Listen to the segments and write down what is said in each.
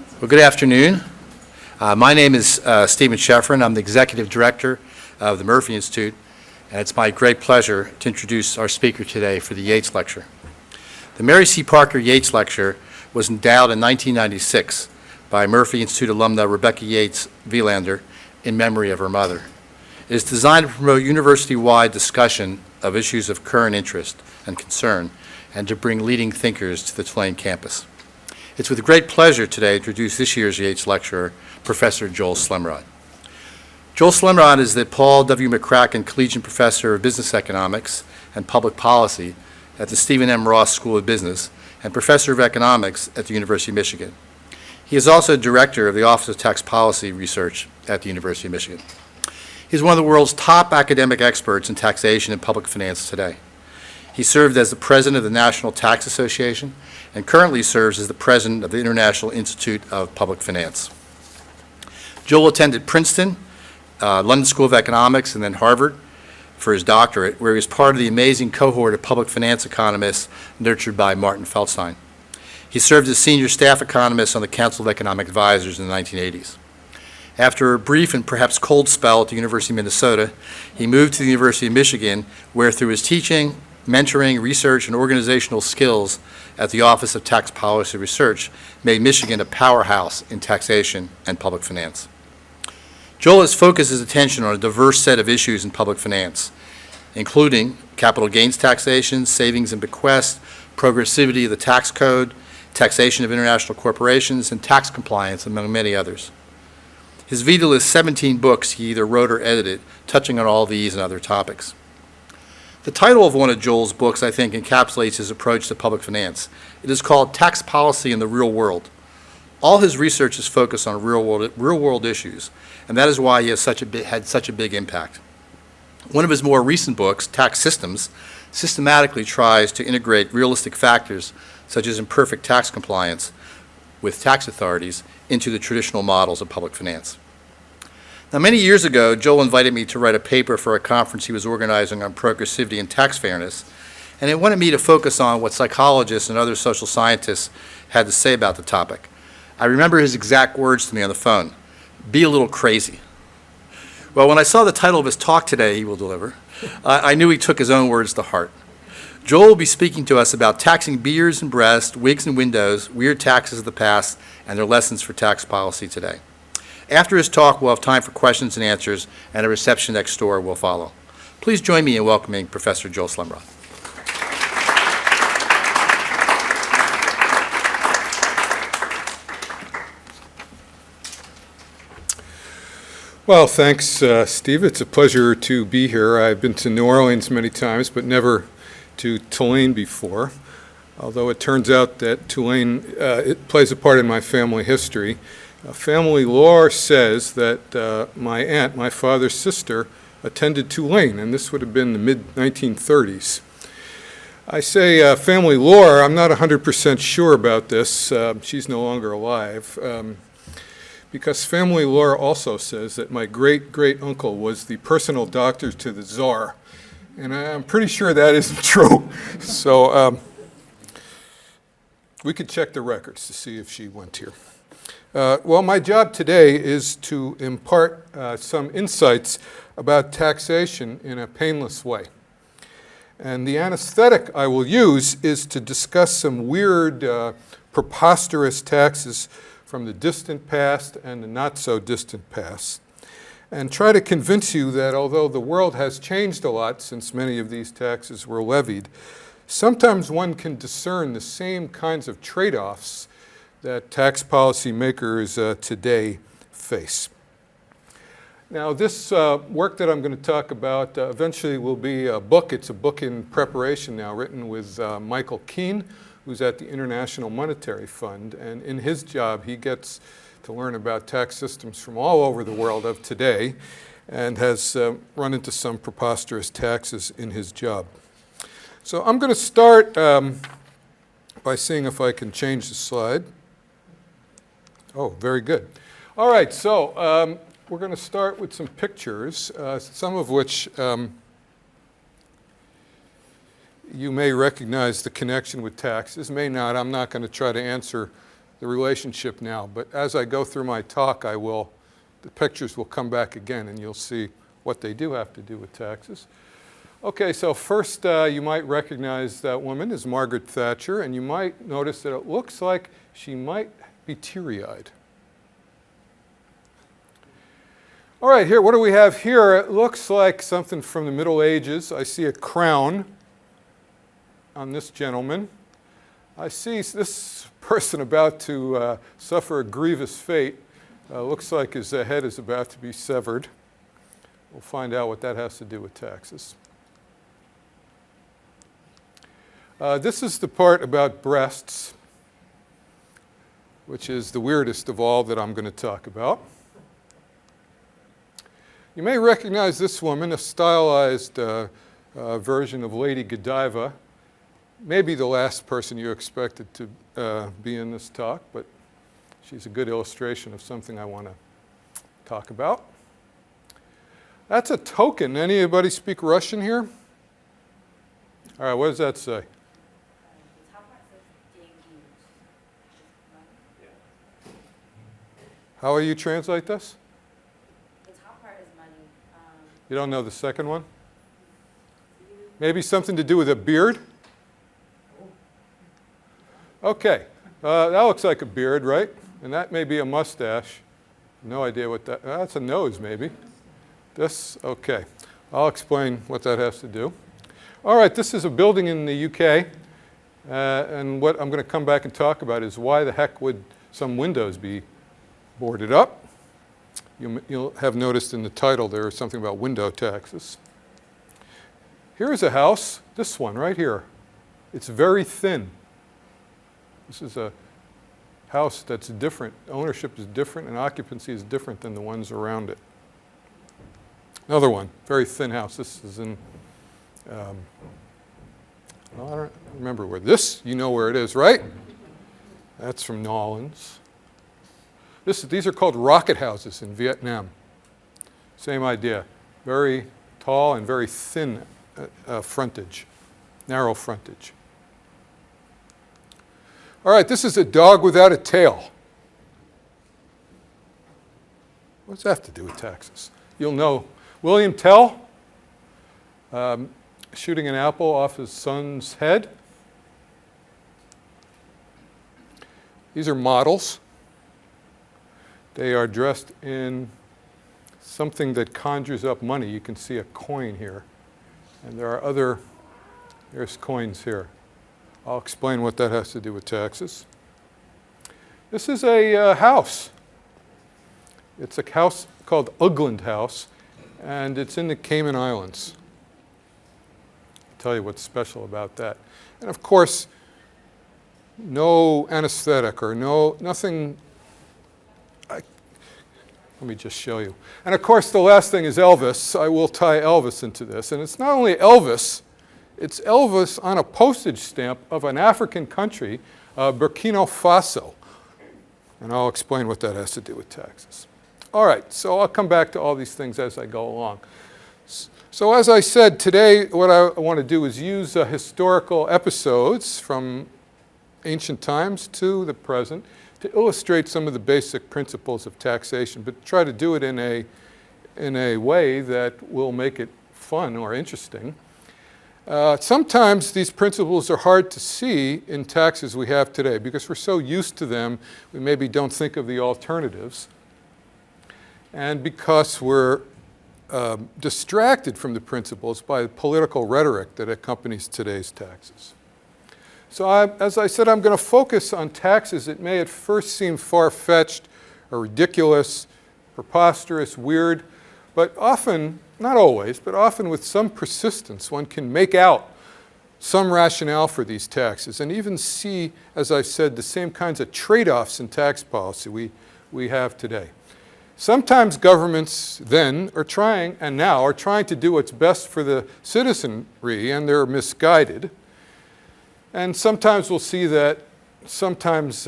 Well, good afternoon. My name is Stephen Sheffrin. I'm the Executive Director of the Murphy Institute, and it's my great pleasure to introduce our speaker today for the Yates Lecture. The Mary C. Parker Yates Lecture was endowed in 1996 by Murphy Institute alumna Rebecca Yates Vielander in memory of her mother. It is designed to promote university-wide discussion of issues of current interest and concern and to bring leading thinkers to the Tulane campus. It's with great pleasure today to introduce this year's Yates Lecturer, Professor Joel Slemrod. Joel Slemrod is the Paul W. McCracken Collegiate Professor of Business Economics and Public Policy at the Stephen M. Ross School of Business and Professor of Economics at the University of Michigan. He is also Director of the Office of Tax Policy Research at the University of Michigan. He is one of the world's top academic experts in taxation and public finance today. He served as the President of the National Tax Association and currently serves as the President of the International Institute of Public Finance. Joel attended Princeton, London School of Economics, and then Harvard for his doctorate, where he was part of the amazing cohort of public finance economists nurtured by Martin Feldstein. He served as senior staff economist on the Council of Economic Advisors in the 1980s. After a brief and perhaps cold spell at the University of Minnesota, he moved to the University of Michigan, where through his teaching, mentoring, research, and organizational skills at the Office of Tax Policy Research made Michigan a powerhouse in taxation and public finance. Joel has focused his attention on a diverse set of issues in public finance, including capital gains taxation, savings and bequest, progressivity of the tax code, taxation of international corporations, and tax compliance, among many others. His vita lists 17 books he either wrote or edited, touching on all these and other topics. The title of one of Joel's books, I think, encapsulates his approach to public finance. It is called Tax Policy in the Real World. All his research is focused on real-world issues, and that is why he has had such a big impact. One of his more recent books, Tax Systems, systematically tries to integrate realistic factors such as imperfect tax compliance with tax authorities into the traditional models of public finance. Now, many years ago, Joel invited me to write a paper for a conference he was organizing on progressivity and tax fairness, and he wanted me to focus on what psychologists and other social scientists had to say about the topic. I remember his exact words to me on the phone: "Be a little crazy." Well, when I saw the title of his talk today, he will deliver, I knew he took his own words to heart. Joel will be speaking to us about taxing beers and breasts, wigs and windows, weird taxes of the past, and their lessons for tax policy today. After his talk, we'll have time for questions and answers, and a reception next door will follow. Please join me in welcoming Professor Joel Slemrod. Well, thanks, Steve. It's a pleasure to be here. I've been to New Orleans many times, but never to Tulane before, although it turns out that Tulane it plays a part in my family history. Family lore says that my aunt, my father's sister, attended Tulane, and this would have been the mid-1930s. I say family lore. I'm not 100% sure about this. She's no longer alive. Because family lore also says that my great-great-uncle was the personal doctor to the Tsar, and I'm pretty sure that isn't true. So we could check the records to see if she went here. Well, my job today is to impart some insights about taxation in a painless way. And the anesthetic I will use is to discuss some weird, preposterous taxes from the distant past and the not-so-distant past, and try to convince you that although the world has changed a lot since many of these taxes were levied, sometimes one can discern the same kinds of trade-offs that tax policy makers today face. Now, this work that I'm going to talk about eventually will be a book. It's a book in preparation now, written with Michael Keene, who's at the International Monetary Fund. And in his job, he gets to learn about tax systems from all over the world of today and has run into some preposterous taxes in his job. So I'm going to start by seeing if I can change the slide. Oh, very good. All right, so we're going to start with some pictures, some of which you may recognize the connection with taxes, may not. I'm not going to try to answer the relationship now. But as I go through my talk, the pictures will come back again, and you'll see what they do have to do with taxes. Okay, so first you might recognize that woman as Margaret Thatcher, and you might notice that it looks like she might be teary-eyed. All right, here, what do we have here? It looks like something from the Middle Ages. I see a crown on this gentleman. I see this person about to suffer a grievous fate. Looks like his head is about to be severed. We'll find out what that has to do with taxes. This is the part about breasts, which is the weirdest of all that I'm going to talk about. You may recognize this woman, a stylized version of Lady Godiva. Maybe the last person you expected to be in this talk, but she's a good illustration of something I want to talk about. That's a token. Anybody speak Russian here? All right, what does that say? How will you translate this? The top part is money. You don't know the second one? Maybe something to do with a beard? Okay, that looks like a beard, right? And that may be a mustache. No idea what that's a nose maybe. This, okay. I'll explain what that has to do. All right, this is a building in the UK. And what I'm going to come back and talk about is why the heck would some windows be boarded up? You'll have noticed in the title there is something about window taxes. Here's a house, this one right here. It's very thin. This is a house that's different. Ownership is different and occupancy is different than the ones around it. Another one, very thin house. This is in, well, I don't remember where this, you know where it is, right? That's from Nolans. These are called rocket houses in Vietnam. Same idea. Very tall and very thin frontage, narrow frontage. All right, this is a dog without a tail. What's that have to do with taxes? You'll know. William Tell, shooting an apple off his son's head. These are models. They are dressed in something that conjures up money. You can see a coin here. And there's coins here. I'll explain what that has to do with taxes. This is a house. It's a house called Ugland House, and it's in the Cayman Islands. I'll tell you what's special about that. And of course, no anesthetic or nothing. Let me just show you. And of course, the last thing is Elvis. I will tie Elvis into this. And it's not only Elvis, it's Elvis on a postage stamp of an African country, Burkina Faso. And I'll explain what that has to do with taxes. All right, so I'll come back to all these things as I go along. So as I said, today what I want to do is use historical episodes from ancient times to the present to illustrate some of the basic principles of taxation, but try to do it in a way that will make it fun or interesting. Sometimes these principles are hard to see in taxes we have today because we're so used to them, we maybe don't think of the alternatives. And because we're distracted from the principles by the political rhetoric that accompanies today's taxes. So as I said, I'm going to focus on taxes that may at first seem far-fetched or ridiculous, preposterous, weird, but often, not always, but often with some persistence, one can make out some rationale for these taxes and even see, as I said, the same kinds of trade-offs in tax policy we have today. Sometimes governments then are trying, and now are trying to do what's best for the citizenry, and they're misguided. And sometimes we'll see that sometimes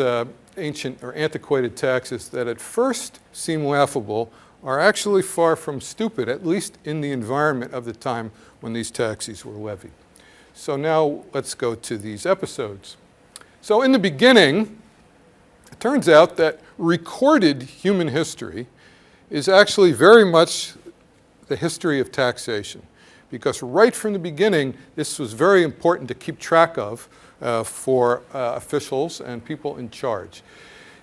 ancient or antiquated taxes that at first seem laughable are actually far from stupid, at least in the environment of the time when these taxes were levied. So now let's go to these episodes. So in the beginning, It turns out that recorded human history is actually very much the history of taxation, because right from the beginning, this was very important to keep track of for officials and people in charge.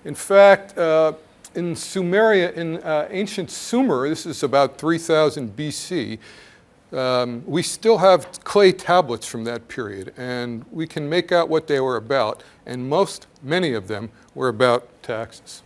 In fact, in Sumeria, in ancient Sumer, this is about 3000 BC, we still have clay tablets from that period, and we can make out what they were about, and many of them were about taxes.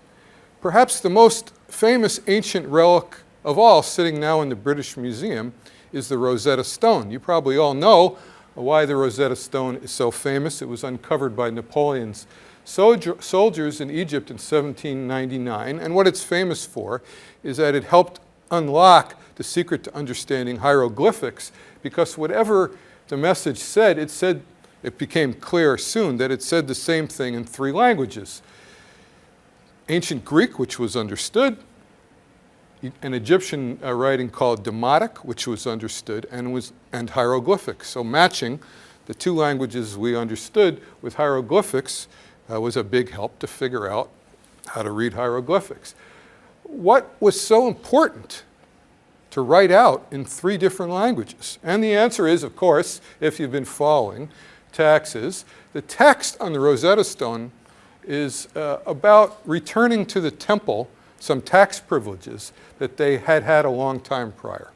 Perhaps the most famous ancient relic of all, sitting now in the British Museum, is the Rosetta Stone. You probably all know why the Rosetta Stone is so famous. It was uncovered by Napoleon's soldiers in Egypt in 1799, and what it's famous for is that it helped unlock the secret to understanding hieroglyphics, because whatever the message said, it became clear soon that it said the same thing in 3 languages. Ancient Greek, which was understood, an Egyptian writing called Demotic, which was understood, and hieroglyphics. So matching the 2 languages we understood with hieroglyphics was a big help to figure out how to read hieroglyphics. What was so important to write out in 3 different languages? And the answer is, of course, if you've been following taxes, the text on the Rosetta Stone is about returning to the temple some tax privileges that they had had a long time prior.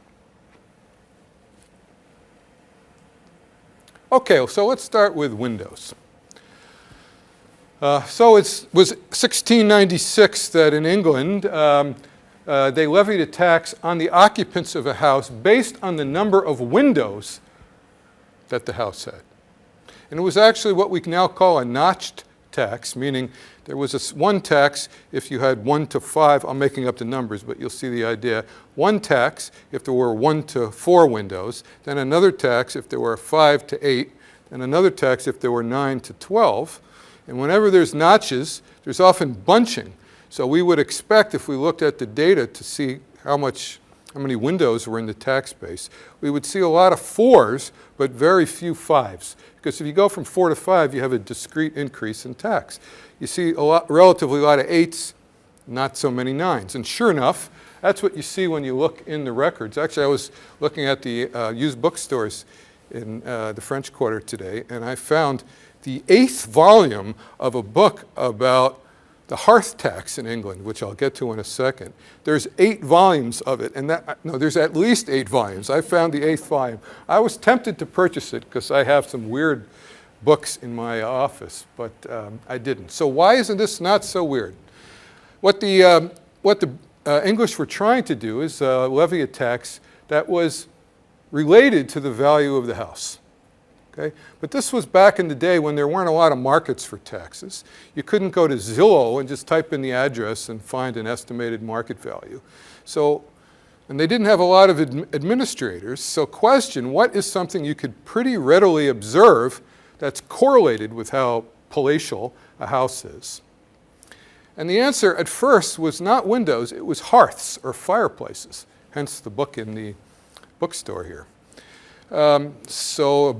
Okay, so let's start with windows. So it was 1696 that in England they levied a tax on the occupants of a house based on the number of windows that the house had. And it was actually what we now call a notched tax, meaning there was one tax if you had 1 to 5, I'm making up the numbers, but you'll see the idea. One tax if there were 1 to 4 windows, then another tax if there were 5 to 8, and another tax if there were 9 to 12. And whenever there's notches, there's often bunching. So we would expect, if we looked at the data to see how many windows were in the tax base, we would see a lot of 4s, but very few 5s. Because if you go from 4 to 5, you have a discrete increase in tax. You see relatively a lot of 8s, not so many 9s. And sure enough, that's what you see when you look in the records. Actually, I was looking at the used bookstores in the French Quarter today, and I found the 8th volume of a book about the hearth tax in England, which I'll get to in a second. There's 8 volumes of it, and there's at least 8 volumes. I found the 8th volume. I was tempted to purchase it because I have some weird books in my office, but I didn't. So why isn't this not so weird? What the English were trying to do is levy a tax that was related to the value of the house. Okay? But this was back in the day when there weren't a lot of markets for taxes. You couldn't go to Zillow and just type in the address and find an estimated market value. And they didn't have a lot of administrators. So question, what is something you could pretty readily observe that's correlated with how palatial a house is? And the answer at first was not windows, it was hearths or fireplaces, hence the book in the bookstore here. So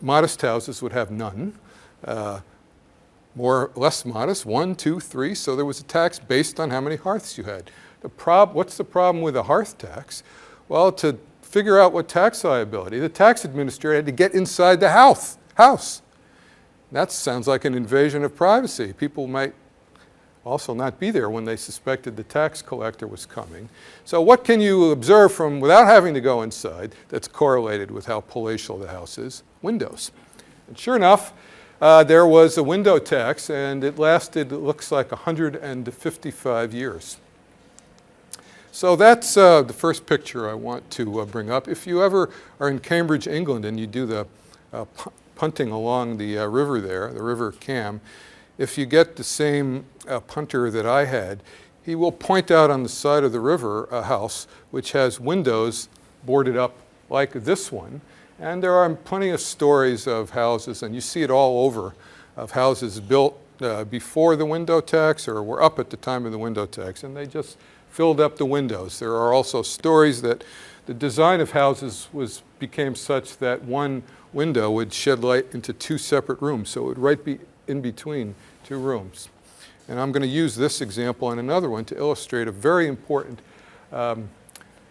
modest houses would have none. Less modest, 1, 2, 3. So there was a tax based on how many hearths you had. What's the problem with a hearth tax? Well, to figure out what tax liability, the tax administrator had to get inside the house. That sounds like an invasion of privacy. People might also not be there when they suspected the tax collector was coming. So what can you observe from without having to go inside that's correlated with how palatial the house is? Windows. And sure enough, there was a window tax, and it lasted, it looks like, 155 years. So that's the first picture I want to bring up. If you ever are in Cambridge, England, and you do the punting along the river there, the River Cam, if you get the same punter that I had, he will point out on the side of the river a house which has windows boarded up like this one. And there are plenty of stories of houses, and you see it all over, of houses built before the window tax or were up at the time of the window tax, and they just filled up the windows. There are also stories that the design of houses became such that one window would shed light into 2 separate rooms, so it would right be in between 2 rooms. And I'm going to use this example and another one to illustrate a very important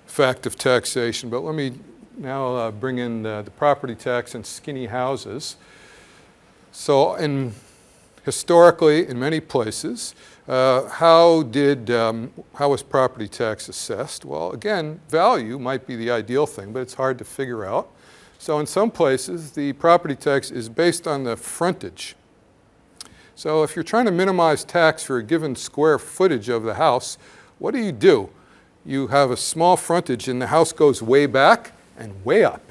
fact of taxation. But let me now bring in the property tax and skinny houses. So historically, in many places, how was property tax assessed? Well, again, value might be the ideal thing, but it's hard to figure out. So in some places, the property tax is based on the frontage. So if you're trying to minimize tax for a given square footage of the house, what do? You have a small frontage and the house goes way back and way up.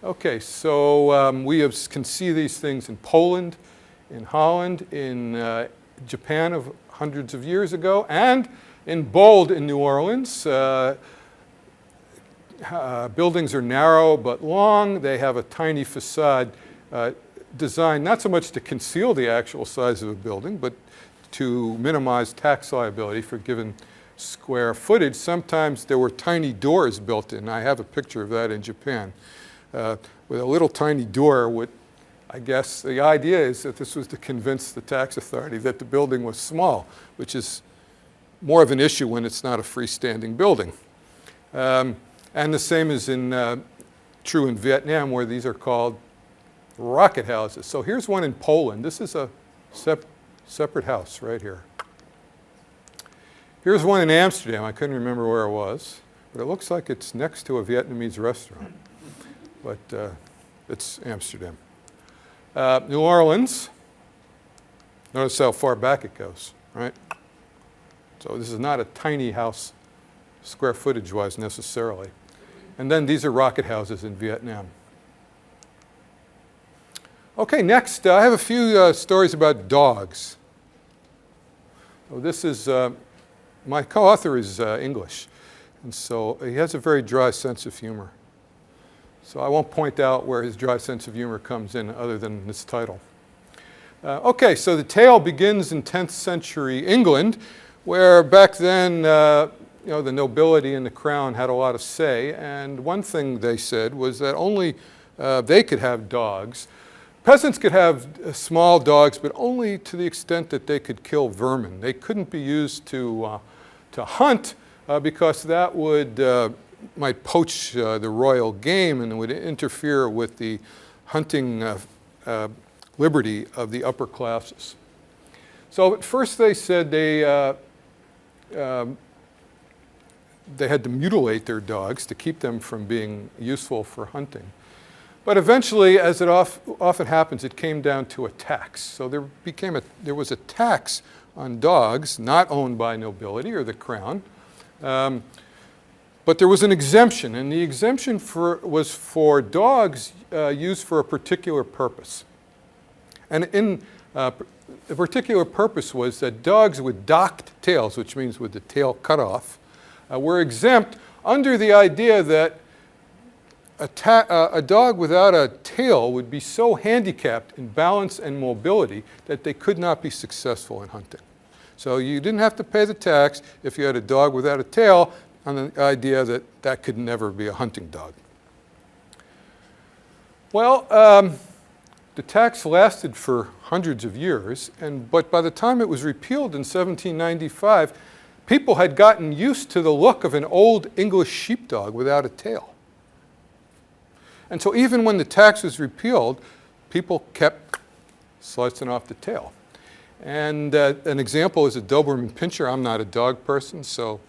Okay, so we can see these things in Poland, in Holland, in Japan of hundreds of years ago, and in bold in New Orleans. Buildings are narrow but long. They have a tiny facade designed not so much to conceal the actual size of a building, but to minimize tax liability for given square footage. Sometimes there were tiny doors built in. I have a picture of that in Japan. With a little tiny door, I guess the idea is that this was to convince the tax authority that the building was small, which is more of an issue when it's not a freestanding building. And the same is true in Vietnam, where these are called rocket houses. So here's one in Poland. This is a separate house right here. Here's one in Amsterdam. I couldn't remember where it was, but it looks like it's next to a Vietnamese restaurant. But it's Amsterdam. New Orleans. Notice how far back it goes, right? So this is not a tiny house square footage-wise necessarily. And then these are rocket houses in Vietnam. Okay, next, I have a few stories about dogs. So this is, my co-author is English, and so he has a very dry sense of humor. So I won't point out where his dry sense of humor comes in other than this title. Okay, so the tale begins in 10th century England, where back then the nobility and the crown had a lot of say, and one thing they said was that only they could have dogs. Peasants could have small dogs, but only to the extent that they could kill vermin. They couldn't be used to hunt because that might poach the royal game and would interfere with the hunting liberty of the upper classes. So at first they said they had to mutilate their dogs to keep them from being useful for hunting. But eventually, as it often happens, it came down to a tax. So there was a tax on dogs not owned by nobility or the crown. But there was an exemption, and the exemption was for dogs used for a particular purpose. And the particular purpose was that dogs with docked tails, which means with the tail cut off, were exempt under the idea that a dog without a tail would be so handicapped in balance and mobility that they could not be successful in hunting. So you didn't have to pay the tax if you had a dog without a tail, on the idea that that could never be a hunting dog. Well, the tax lasted for hundreds of years, but by the time it was repealed in 1795, people had gotten used to the look of an old English sheepdog without a tail. And so even when the tax was repealed, people kept slicing off the tail. And an example is a Doberman Pinscher. I'm not a dog person, so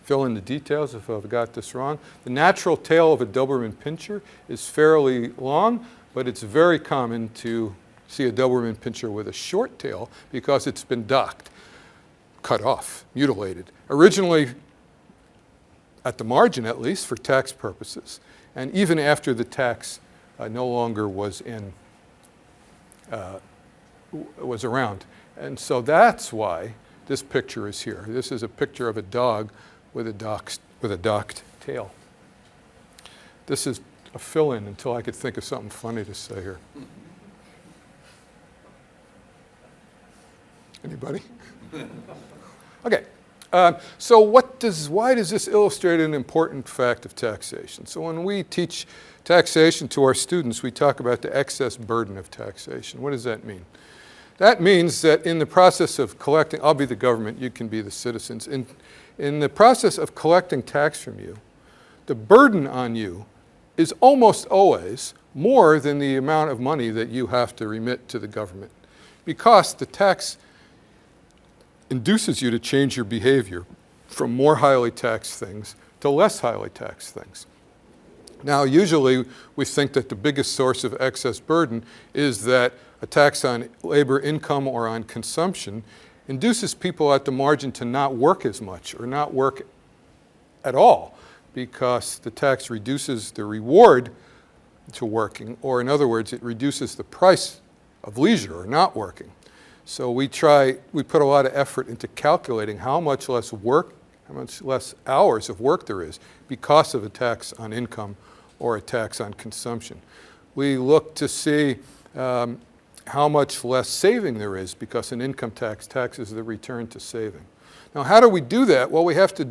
fill in the details if I've got this wrong. The natural tail of a Doberman Pinscher is fairly long, but it's very common to see a Doberman Pinscher with a short tail because it's been docked, cut off, mutilated. Originally, at the margin at least, for tax purposes. And even after the tax no longer was around. And so that's why this picture is here. This is a picture of a dog with a docked tail. This is a fill-in until I could think of something funny to say here. Anybody? Okay. So why does this illustrate an important fact of taxation? So when we teach taxation to our students, we talk about the excess burden of taxation. What does that mean? That means that in the process of collecting, I'll be the government, you can be the citizens. In the process of collecting tax from you, the burden on you is almost always more than the amount of money that you have to remit to the government, because the tax induces you to change your behavior from more highly taxed things to less highly taxed things. Now, usually we think that the biggest source of excess burden is that a tax on labor income or on consumption induces people at the margin to not work as much or not work at all, because the tax reduces the reward to working, or in other words, it reduces the price of leisure or not working. So we put a lot of effort into calculating how much less work, how much less hours of work there is because of a tax on income or a tax on consumption. We look to see how much less saving there is, because an income tax taxes the return to saving. Now, how do we do that? Well, we have to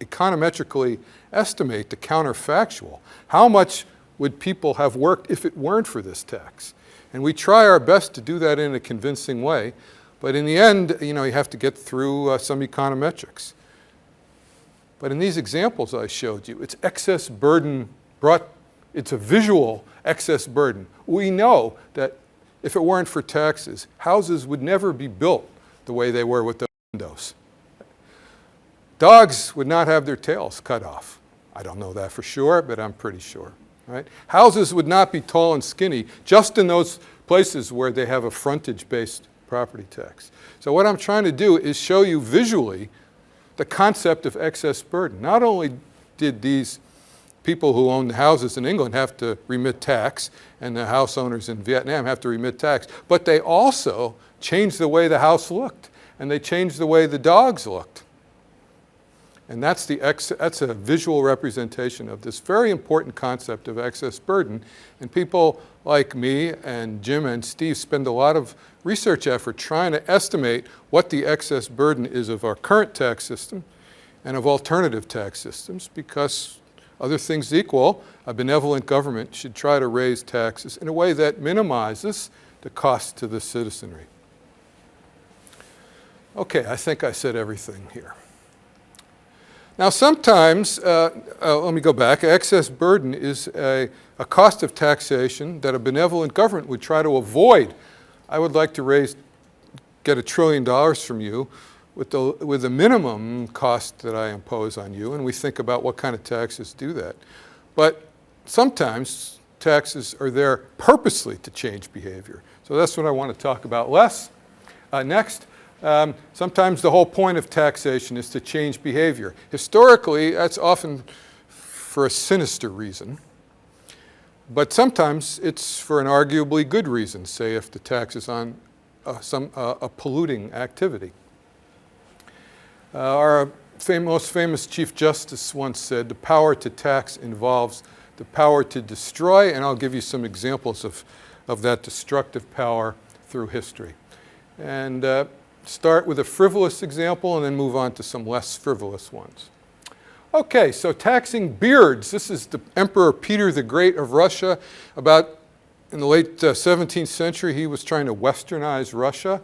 econometrically estimate the counterfactual. How much would people have worked if it weren't for this tax? And we try our best to do that in a convincing way, but in the end, you have to get through some econometrics. But in these examples I showed you, it's excess burden it's a visual excess burden. We know that if it weren't for taxes, houses would never be built the way they were with the windows. Dogs would not have their tails cut off. I don't know that for sure, but I'm pretty sure. Right? Houses would not be tall and skinny just in those places where they have a frontage-based property tax. So what I'm trying to do is show you visually the concept of excess burden. Not only did these people who owned houses in England have to remit tax, and the house owners in Vietnam have to remit tax, but they also changed the way the house looked, and they changed the way the dogs looked. And that's a visual representation of this very important concept of excess burden. And people like me and Jim and Steve spend a lot of research effort trying to estimate what the excess burden is of our current tax system and of alternative tax systems, because other things equal, a benevolent government should try to raise taxes in a way that minimizes the cost to the citizenry. Okay, I think I said everything here. Now, sometimes, let me go back, excess burden is a cost of taxation that a benevolent government would try to avoid. I would like to get $1 trillion from you with the minimum cost that I impose on you, and we think about what kind of taxes do that. But sometimes taxes are there purposely to change behavior. So that's what I want to talk about next. Sometimes the whole point of taxation is to change behavior. Historically, that's often for a sinister reason, but sometimes it's for an arguably good reason, say if the tax is on a polluting activity. Our most famous Chief Justice once said, the power to tax involves the power to destroy, and I'll give you some examples of that destructive power through history. And start with a frivolous example and then move on to some less frivolous ones. Okay, so taxing beards. This is the Emperor Peter the Great of Russia. In the late 17th century, he was trying to westernize Russia,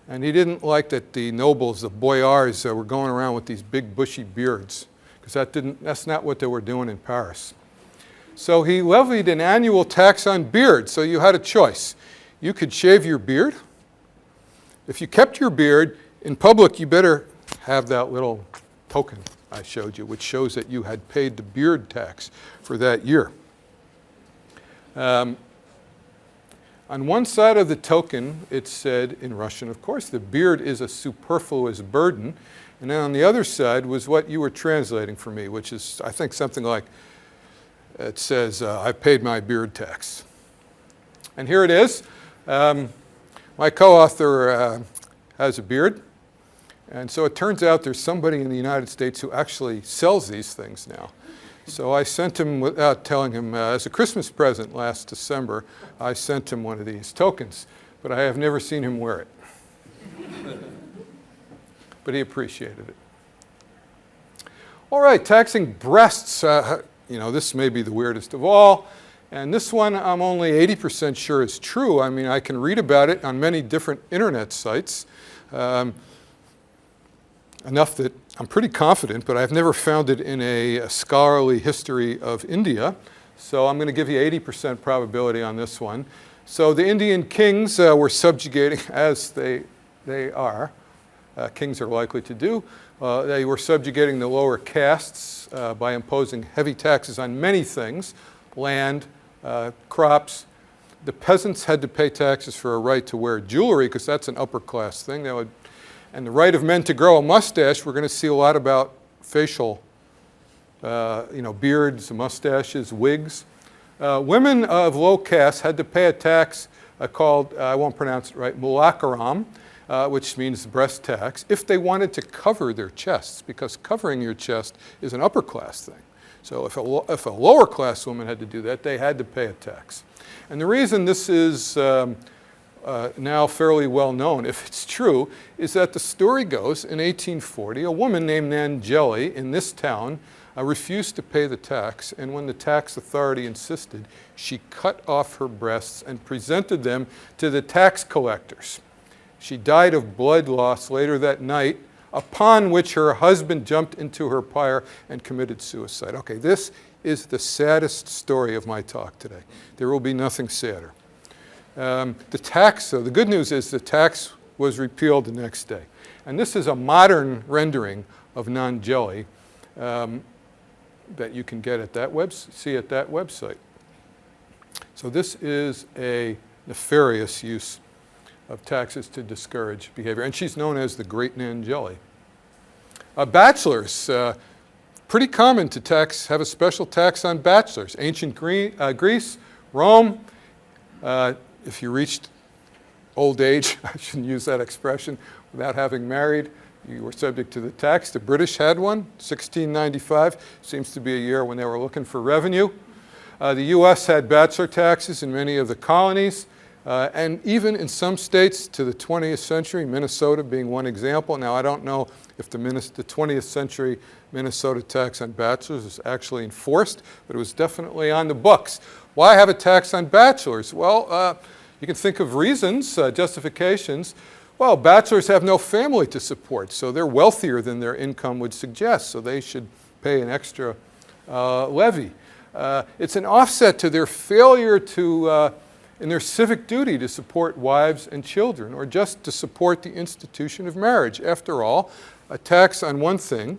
and he didn't like that the nobles, the boyars, were going around with these big bushy beards, because that's not what they were doing in Paris. So he levied an annual tax on beards. So you had a choice. You could shave your beard. If you kept your beard in public, you better have that little token I showed you, which shows that you had paid the beard tax for that year. On one side of the token, it said, in Russian, of course, the beard is a superfluous burden. And then on the other side was what you were translating for me, which is, I think, something like, it says, I paid my beard tax. And here it is. My co-author has a beard, and so it turns out there's somebody in the United States who actually sells these things now. So I sent him, without telling him, as a Christmas present last December, I sent him one of these tokens, but I have never seen him wear it. But he appreciated it. All right, taxing breasts. This may be the weirdest of all. And this one I'm only 80% sure is true. I mean, I can read about it on many different internet sites. Enough that I'm pretty confident, but I've never found it in a scholarly history of India. So I'm going to give you 80% probability on this one. So the Indian kings were subjugating, as they are, kings are likely to do, they were subjugating the lower castes by imposing heavy taxes on many things, land, crops. The peasants had to pay taxes for a right to wear jewelry, because that's an upper class thing. And the right of men to grow a mustache, we're going to see a lot about facial, beards, mustaches, wigs. Women of low caste had to pay a tax called, I won't pronounce it right, mulakaram, which means breast tax, if they wanted to cover their chests, because covering your chest is an upper class thing. So if a lower class woman had to do that, they had to pay a tax. And the reason this is now fairly well known, if it's true, is that the story goes in 1840, a woman named Nangeli in this town refused to pay the tax, and when the tax authority insisted, she cut off her breasts and presented them to the tax collectors. She died of blood loss later that night, upon which her husband jumped into her pyre and committed suicide. Okay, this is the saddest story of my talk today. There will be nothing sadder. The tax, though, the good news is the tax was repealed the next day. And this is a modern rendering of Nangeli that you can get at that see at that website. So this is a nefarious use of taxes to discourage behavior. And she's known as the Great Nangeli. Bachelors, pretty common to have a special tax on bachelors. Ancient Greece, Rome, if you reached old age, I shouldn't use that expression, without having married, you were subject to the tax. The British had one, 1695. Seems to be a year when they were looking for revenue. The US had bachelor taxes in many of the colonies, and even in some states to the 20th century, Minnesota being one example. Now, I don't know if the 20th century Minnesota tax on bachelors was actually enforced, but it was definitely on the books. Why have a tax on bachelors? Well, you can think of reasons, justifications. Well, bachelors have no family to support, so they're wealthier than their income would suggest, so they should pay an extra levy. It's an offset to their failure in their civic duty to support wives and children, or just to support the institution of marriage. After all, a tax on one thing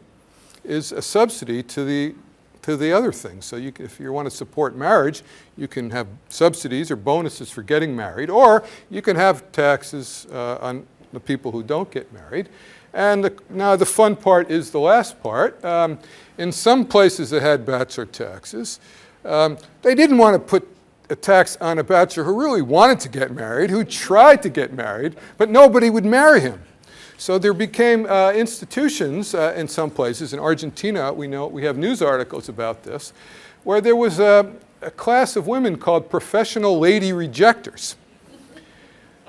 is a subsidy to the other thing. So if you want to support marriage, you can have subsidies or bonuses for getting married, or you can have taxes on the people who don't get married. And now the fun part is the last part. In some places that had bachelor taxes, they didn't want to put a tax on a bachelor who really wanted to get married, who tried to get married, but nobody would marry him. So there became institutions in some places. In Argentina, we have news articles about this, where there was a class of women called professional lady rejectors,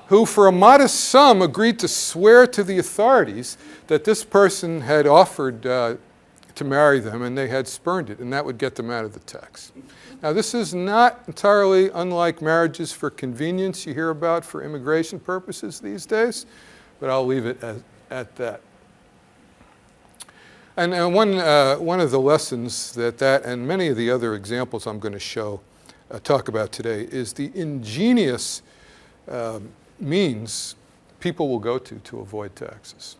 who for a modest sum agreed to swear to the authorities that this person had offered to marry them and they had spurned it, and that would get them out of the tax. Now, this is not entirely unlike marriages for convenience you hear about for immigration purposes these days, but I'll leave it at that. And one of the lessons that and many of the other examples I'm going to talk about today is the ingenious means people will go to avoid taxes.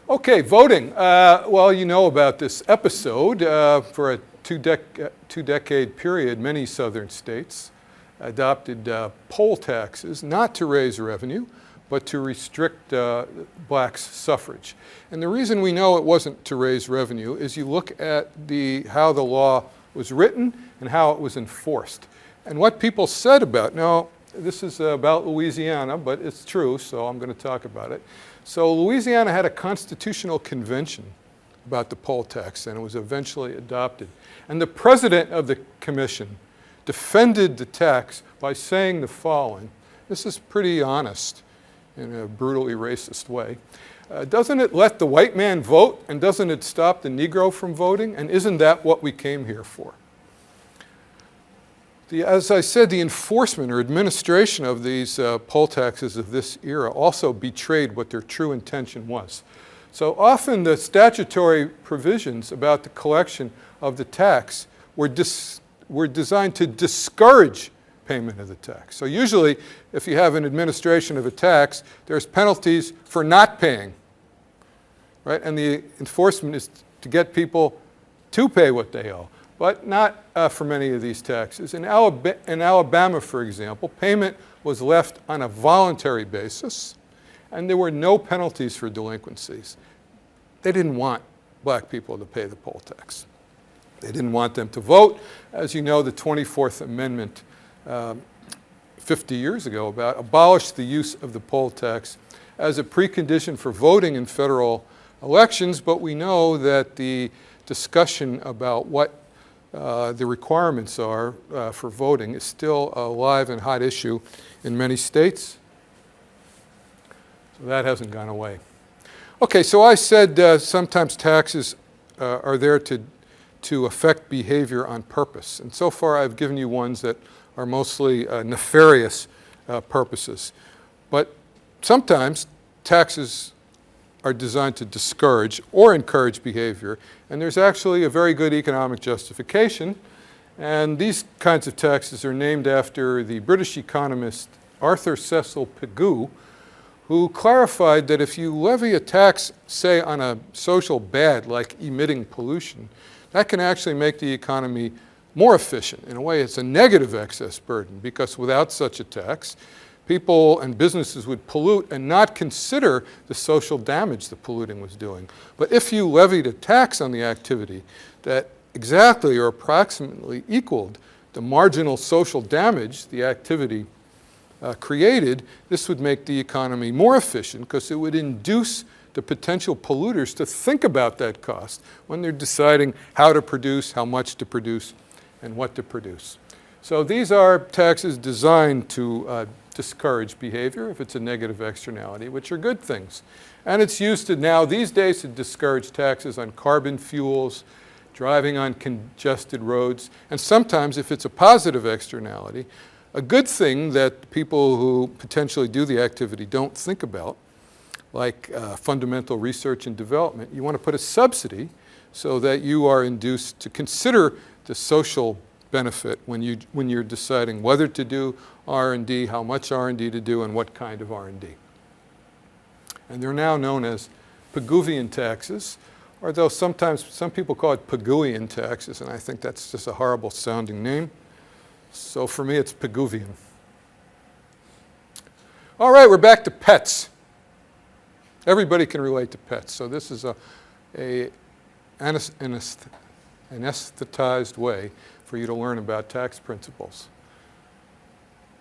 Okay, voting. Well, you know about this episode. For a two-decade period, many southern states adopted poll taxes, not to raise revenue, but to restrict blacks' suffrage. And the reason we know it wasn't to raise revenue is you look at how the law was written and how it was enforced. And what people said now, this is about Louisiana, but it's true, so I'm going to talk about it. So Louisiana had a constitutional convention about the poll tax, and it was eventually adopted. And the president of the commission defended the tax by saying the following. This is pretty honest in a brutally racist way. Doesn't it let the white man vote, and doesn't it stop the Negro from voting? And isn't that what we came here for? As I said, the enforcement or administration of these poll taxes of this era also betrayed what their true intention was. So often the statutory provisions about the collection of the tax were designed to discourage payment of the tax. So usually, if you have an administration of a tax, there's penalties for not paying, right? And the enforcement is to get people to pay what they owe, but not for many of these taxes. In Alabama, for example, payment was left on a voluntary basis, and there were no penalties for delinquencies. They didn't want black people to pay the poll tax. They didn't want them to vote. As you know, the 24th Amendment 50 years ago abolished the use of the poll tax as a precondition for voting in federal elections, but we know that the discussion about what the requirements are for voting is still a live and hot issue in many states. So that hasn't gone away. Okay, so I said sometimes taxes are there to affect behavior on purpose. And so far I've given you ones that are mostly nefarious purposes. But sometimes taxes are designed to discourage or encourage behavior, and there's actually a very good economic justification. And these kinds of taxes are named after the British economist Arthur Cecil Pigou, who clarified that if you levy a tax, say, on a social bad like emitting pollution, that can actually make the economy more efficient. In a way, it's a negative excess burden, because without such a tax, people and businesses would pollute and not consider the social damage the polluting was doing. But if you levied a tax on the activity that exactly or approximately equaled the marginal social damage the activity created, this would make the economy more efficient, because it would induce the potential polluters to think about that cost when they're deciding how to produce, how much to produce, and what to produce. So these are taxes designed to discourage behavior if it's a negative externality, which are good things. And it's used to now, these days, to discourage taxes on carbon fuels, driving on congested roads, and sometimes, if it's a positive externality, a good thing that people who potentially do the activity don't think about, like fundamental research and development, you want to put a subsidy so that you are induced to consider the social benefit when you're deciding whether to do R&D, how much R&D to do, and what kind of R&D. And they're now known as Pigouvian taxes, although sometimes some people call it Pigouian taxes, and I think that's just a horrible sounding name. So for me, it's Pigouvian. All right, we're back to pets. Everybody can relate to pets. So this is an anesthetized way for you to learn about tax principles.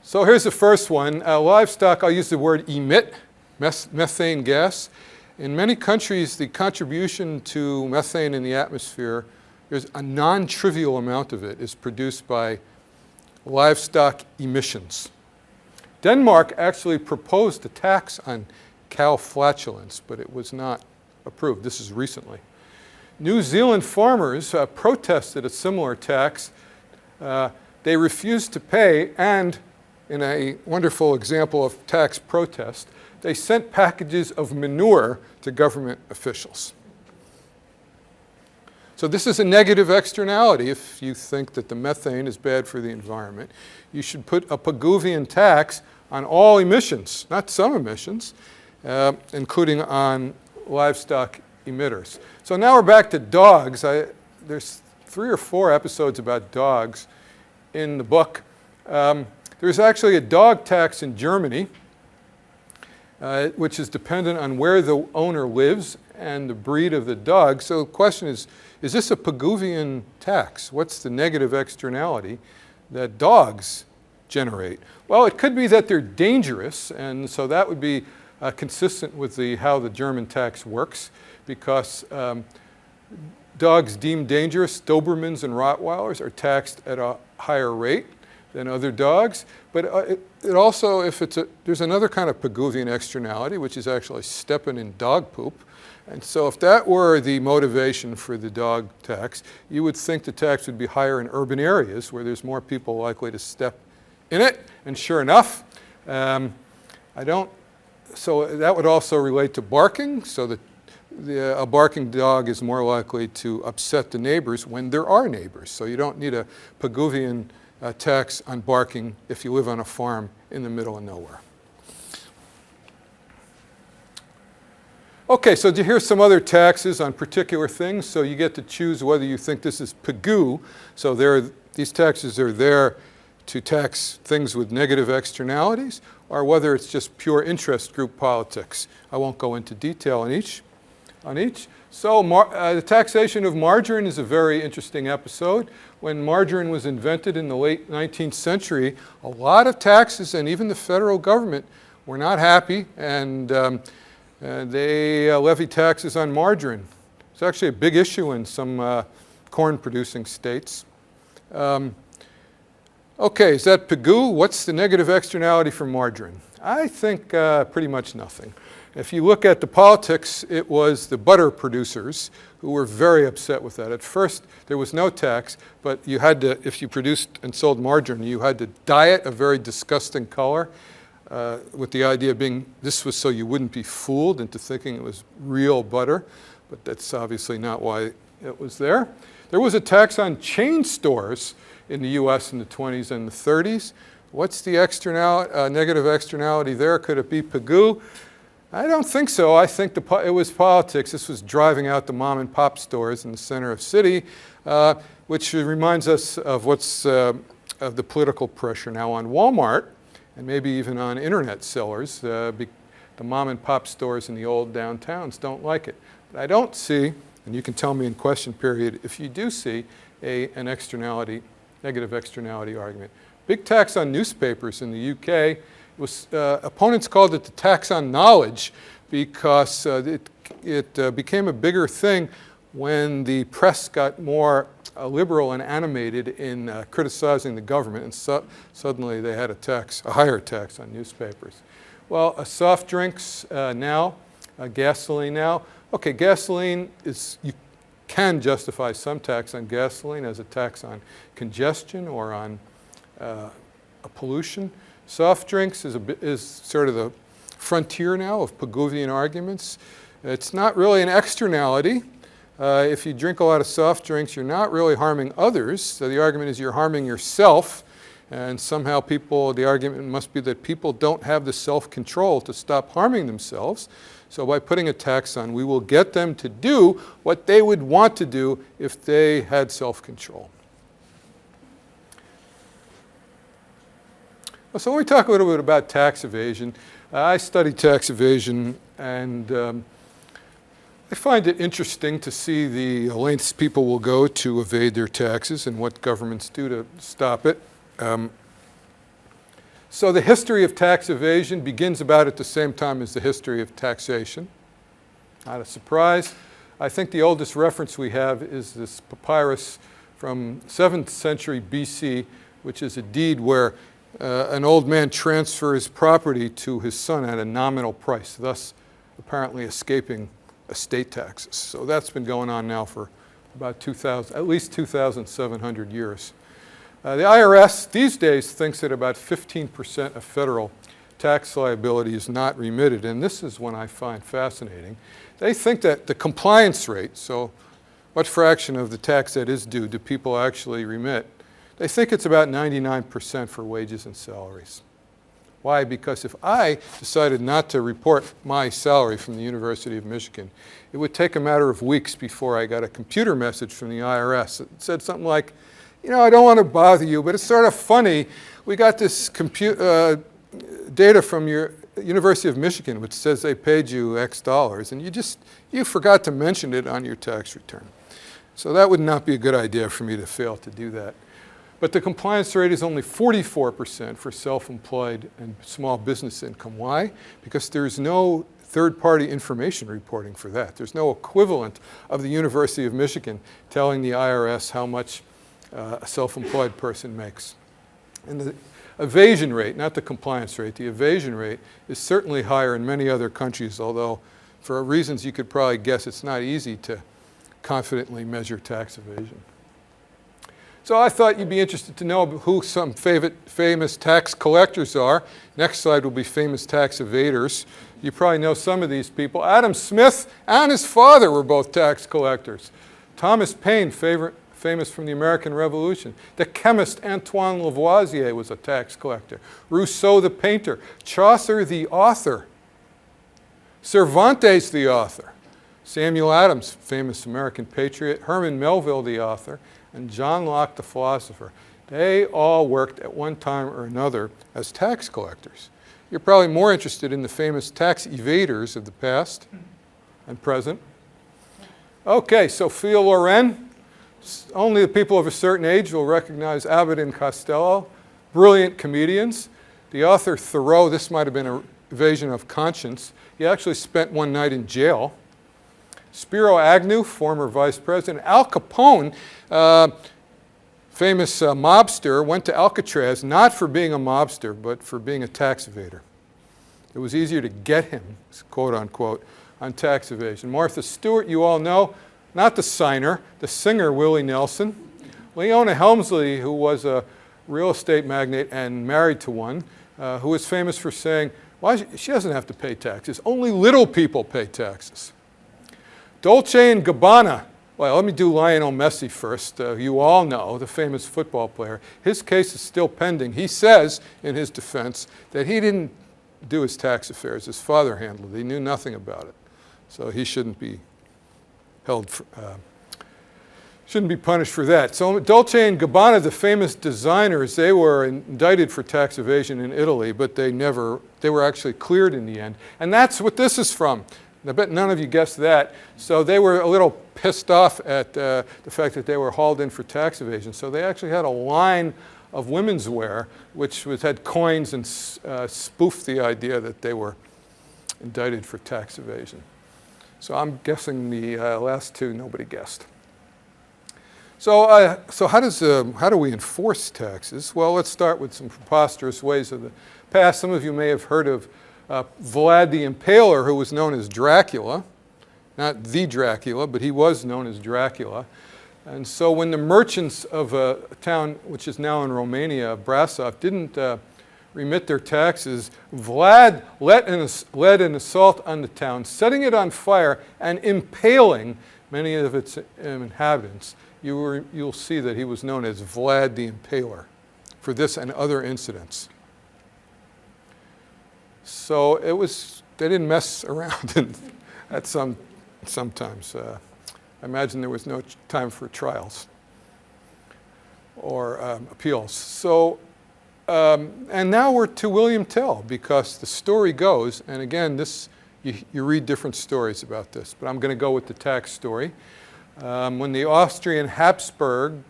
So here's the first one. Livestock, I'll use the word emit, methane gas. In many countries, the contribution to methane in the atmosphere, there's a non-trivial amount of it is produced by livestock emissions. Denmark actually proposed a tax on cow flatulence, but it was not approved. This is recently. New Zealand farmers protested a similar tax. They refused to pay, and in a wonderful example of tax protest, they sent packages of manure to government officials. So this is a negative externality. If you think that the methane is bad for the environment, you should put a Pigouvian tax on all emissions, not some emissions, including on livestock emitters. So now we're back to dogs. There's 3 or 4 episodes about dogs in the book. There's actually a dog tax in Germany, which is dependent on where the owner lives and the breed of the dog. So the question is this a Pigouvian tax? What's the negative externality that dogs generate? Well, it could be that they're dangerous, and so that would be consistent with how the German tax works, because dogs deemed dangerous, Dobermans and Rottweilers, are taxed at a higher rate than other dogs. But it also, there's another kind of Pigouvian externality, which is actually stepping in dog poop. And so if that were the motivation for the dog tax, you would think the tax would be higher in urban areas where there's more people likely to step in it. And sure enough, so that would also relate to barking, so that a barking dog is more likely to upset the neighbors when there are neighbors. So you don't need a Pigouvian tax on barking if you live on a farm in the middle of nowhere. Okay, so here's some other taxes on particular things. So you get to choose whether you think this is Pigou. So these taxes are there to tax things with negative externalities, or whether it's just pure interest group politics. I won't go into detail on each. So the taxation of margarine is a very interesting episode. When margarine was invented in the late 19th century, a lot of taxes and even the federal government were not happy, and they levied taxes on margarine. It's actually a big issue in some corn-producing states. Okay, is that Pigou? What's the negative externality for margarine? I think pretty much nothing. If you look at the politics, it was the butter producers who were very upset with that. At first, there was no tax, but you had to, if you produced and sold margarine, you had to dye it a very disgusting color, with the idea being this was so you wouldn't be fooled into thinking it was real butter, but that's obviously not why it was there. There was a tax on chain stores in the US in the 20s and the 30s. What's the negative externality there? Could it be Pigou? I don't think so. I think it was politics. This was driving out the mom and pop stores in the center of the city, which reminds us of of the political pressure now on Walmart, and maybe even on internet sellers. The mom and pop stores in the old downtowns don't like it. But I don't see, and you can tell me in question period if you do see an externality, negative externality argument. Big tax on newspapers in the UK. Opponents called it the tax on knowledge because it became a bigger thing when the press got more liberal and animated in criticizing the government, and suddenly they had a higher tax on newspapers. Well, soft drinks now, gasoline now. Okay, gasoline you can justify some tax on gasoline as a tax on congestion or on pollution. Soft drinks is sort of the frontier now of Pigouvian arguments. It's not really an externality. If you drink a lot of soft drinks, you're not really harming others. So the argument is you're harming yourself. And somehow the argument must be that people don't have the self-control to stop harming themselves. So by putting a tax on, we will get them to do what they would want to do if they had self-control. So when we talk a little bit about tax evasion, I study tax evasion, and I find it interesting to see the lengths people will go to evade their taxes and what governments do to stop it. So the history of tax evasion begins about at the same time as the history of taxation. Not a surprise. I think the oldest reference we have is this papyrus from 7th century BC, which is a deed where an old man transfers property to his son at a nominal price, thus apparently escaping estate taxes. So that's been going on now for about at least 2,700 years. The IRS these days thinks that about 15% of federal tax liability is not remitted, and this is one I find fascinating. They think that the compliance rate, so what fraction of the tax that is due do people actually remit, they think it's about 99% for wages and salaries. Why? Because if I decided not to report my salary from the University of Michigan, it would take a matter of weeks before I got a computer message from the IRS. It said something like, I don't want to bother you, but it's sort of funny. We got this data from your University of Michigan, which says they paid you X dollars, and you forgot to mention it on your tax return. So that would not be a good idea for me to fail to do that. But the compliance rate is only 44% for self-employed and small business income. Why? Because there's no third-party information reporting for that. There's no equivalent of the University of Michigan telling the IRS how much a self-employed person makes. And the evasion rate, not the compliance rate, the evasion rate is certainly higher in many other countries, although for reasons you could probably guess, it's not easy to confidently measure tax evasion. So I thought you'd be interested to know who some famous tax collectors are. Next slide will be famous tax evaders. You probably know some of these people. Adam Smith and his father were both tax collectors. Thomas Paine, famous from the American Revolution. The chemist Antoine Lavoisier was a tax collector. Rousseau the painter. Chaucer the author. Cervantes the author. Samuel Adams, famous American patriot. Herman Melville the author. And John Locke the philosopher. They all worked at one time or another as tax collectors. You're probably more interested in the famous tax evaders of the past and present. Okay, Sophia Loren. Only the people of a certain age will recognize Abbott and Costello. Brilliant comedians. The author Thoreau, this might have been an evasion of conscience. He actually spent one night in jail. Spiro Agnew, former vice president. Al Capone, famous mobster, went to Alcatraz not for being a mobster, but for being a tax evader. It was easier to get him, quote unquote, on tax evasion. Martha Stewart, you all know, not the signer, the singer Willie Nelson. Leona Helmsley, who was a real estate magnate and married to one, who was famous for saying, "Why she doesn't have to pay taxes. Only little people pay taxes." Dolce and Gabbana. Well, let me do Lionel Messi first. You all know, the famous football player. His case is still pending. He says, in his defense, that he didn't do his tax affairs. His father handled it. He knew nothing about it. So he shouldn't be held for, shouldn't be punished for that. So Dolce and Gabbana, the famous designers, they were indicted for tax evasion in Italy, but they were actually cleared in the end. And that's what this is from. I bet none of you guessed that. So they were a little pissed off at the fact that they were hauled in for tax evasion. So they actually had a line of women's wear, which had coins and spoofed the idea that they were indicted for tax evasion. So I'm guessing the last two nobody guessed. So how do we enforce taxes? Well, let's start with some preposterous ways of the past. Some of you may have heard of Vlad the Impaler, who was known as Dracula. Not the Dracula, but he was known as Dracula. And so when the merchants of a town, which is now in Romania, Brasov, didn't remit their taxes, Vlad led an assault on the town, setting it on fire and impaling many of its inhabitants. You'll see that he was known as Vlad the Impaler for this and other incidents. So they didn't mess around sometimes. I imagine there was no time for trials or appeals. So, and now we're to William Tell, because the story goes, and again, you read different stories about this, but I'm going to go with the tax story. When the Austrian Habsburg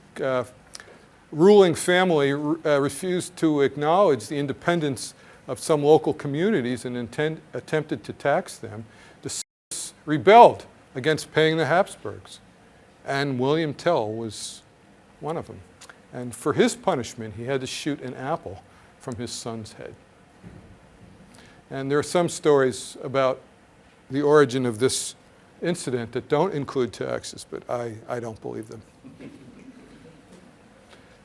ruling family refused to acknowledge the independence of some local communities and attempted to tax them, the Swiss rebelled against paying the Habsburgs. And William Tell was one of them. And for his punishment, he had to shoot an apple from his son's head. And there are some stories about the origin of this incident that don't include taxes, but I don't believe them.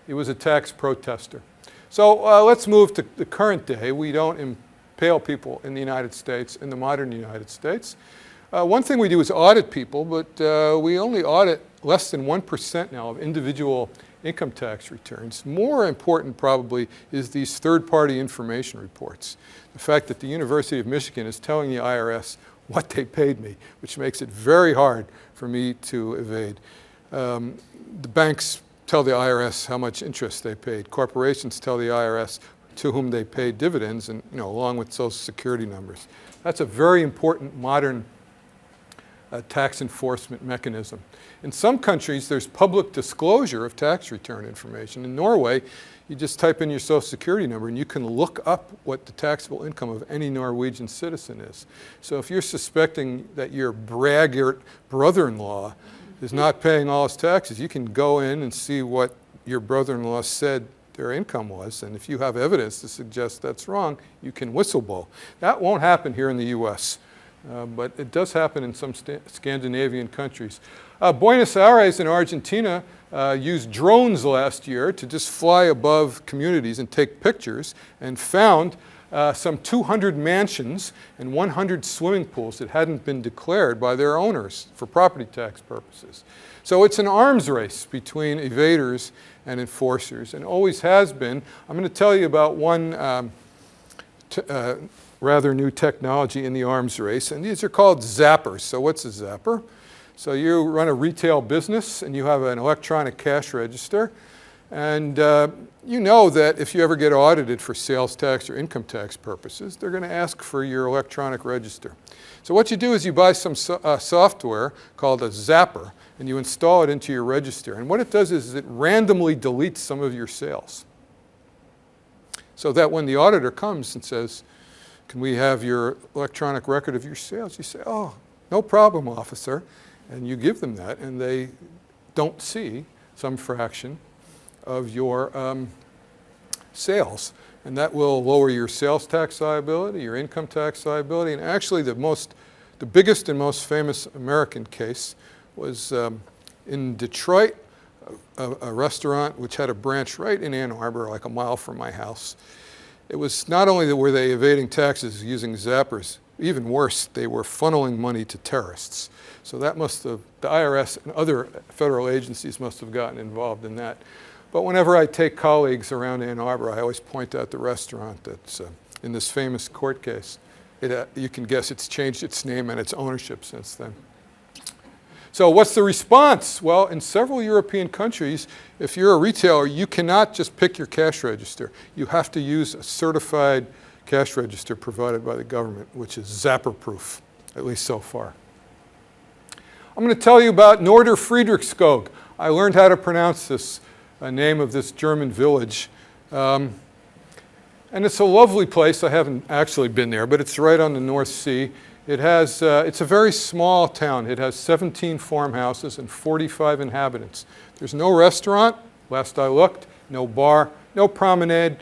He was a tax protester. So let's move to the current day. We don't impale people in the United States, in the modern United States. One thing we do is audit people, but we only audit less than 1% now of individual income tax returns. More important probably is these third-party information reports. The fact that the University of Michigan is telling the IRS what they paid me, which makes it very hard for me to evade. The banks tell the IRS how much interest they paid. Corporations tell the IRS to whom they paid dividends, and along with Social Security numbers. That's a very important modern tax enforcement mechanism. In some countries, there's public disclosure of tax return information. In Norway, you just type in your Social Security number and you can look up what the taxable income of any Norwegian citizen is. So if you're suspecting that your braggart brother-in-law is not paying all his taxes, you can go in and see what your brother-in-law said their income was. And if you have evidence to suggest that's wrong, you can whistleblow. That won't happen here in the US, but it does happen in some Scandinavian countries. Buenos Aires in Argentina used drones last year to just fly above communities and take pictures, and found some 200 mansions and 100 swimming pools that hadn't been declared by their owners for property tax purposes. So it's an arms race between evaders and enforcers, and always has been. I'm going to tell you about one rather new technology in the arms race, and these are called zappers. So what's a zapper? So you run a retail business and you have an electronic cash register, and you know that if you ever get audited for sales tax or income tax purposes, they're going to ask for your electronic register. So what you do is you buy some software called a zapper, and you install it into your register. And what it does is it randomly deletes some of your sales, so that when the auditor comes and says, "Can we have your electronic record of your sales?" you say, "Oh, no problem, officer." And you give them that, and they don't see some fraction of your sales. And that will lower your sales tax liability, your income tax liability. And actually the biggest and most famous American case was in Detroit, a restaurant which had a branch right in Ann Arbor, like a mile from my house. It was not only that were they evading taxes using zappers, even worse, they were funneling money to terrorists. So that the IRS and other federal agencies must have gotten involved in that. But whenever I take colleagues around Ann Arbor, I always point out the restaurant that's in this famous court case. You can guess it's changed its name and its ownership since then. So what's the response? Well, in several European countries, if you're a retailer, you cannot just pick your cash register. You have to use a certified cash register provided by the government, which is zapper-proof, at least so far. I'm going to tell you about Norderfriedrichskoog. I learned how to pronounce this name of this German village. And it's a lovely place. I haven't actually been there, but it's right on the North Sea. It's a very small town. It has 17 farmhouses and 45 inhabitants. There's no restaurant, last I looked, no bar, no promenade,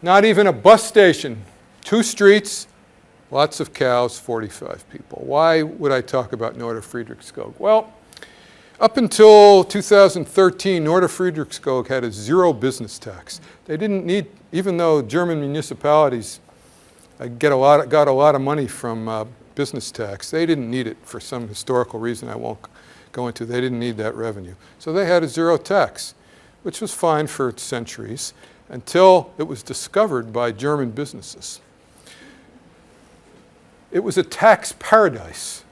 not even a bus station. 2 streets, lots of cows, 45 people. Why would I talk about Norderfriedrichskoog? Well, up until 2013, Norderfriedrichskoog had a 0 business tax. They didn't need, even though German municipalities got a lot of money from business tax, they didn't need it for some historical reason I won't go into. They didn't need that revenue. So they had a 0 tax, which was fine for centuries until it was discovered by German businesses. It was a tax paradise.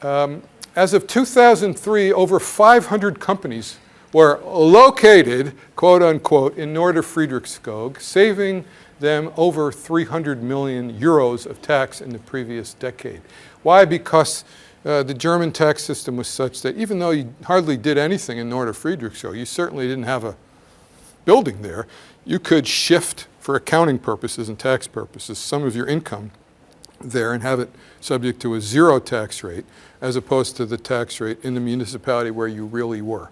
As of 2003, over 500 companies were located, quote unquote, in Norderfriedrichskoog, saving them over 300 million euros of tax in the previous decade. Why? Because the German tax system was such that even though you hardly did anything in Norderfriedrichskoog, you certainly didn't have a building there, you could shift for accounting purposes and tax purposes some of your income there and have it subject to a 0 tax rate as opposed to the tax rate in the municipality where you really were.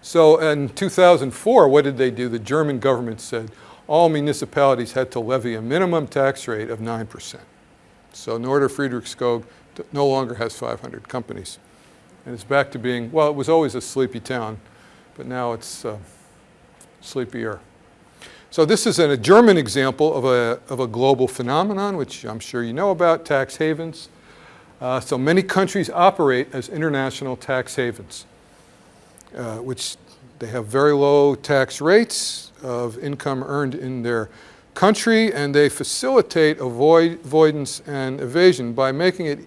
So in 2004, what did they do? The German government said all municipalities had to levy a minimum tax rate of 9%. So Norderfriedrichskoog no longer has 500 companies. And it's back to being, well, it was always a sleepy town, but now it's sleepier. So this is a German example of a global phenomenon, which I'm sure you know about, tax havens. So many countries operate as international tax havens, which they have very low tax rates of income earned in their country, and they facilitate avoidance and evasion by making it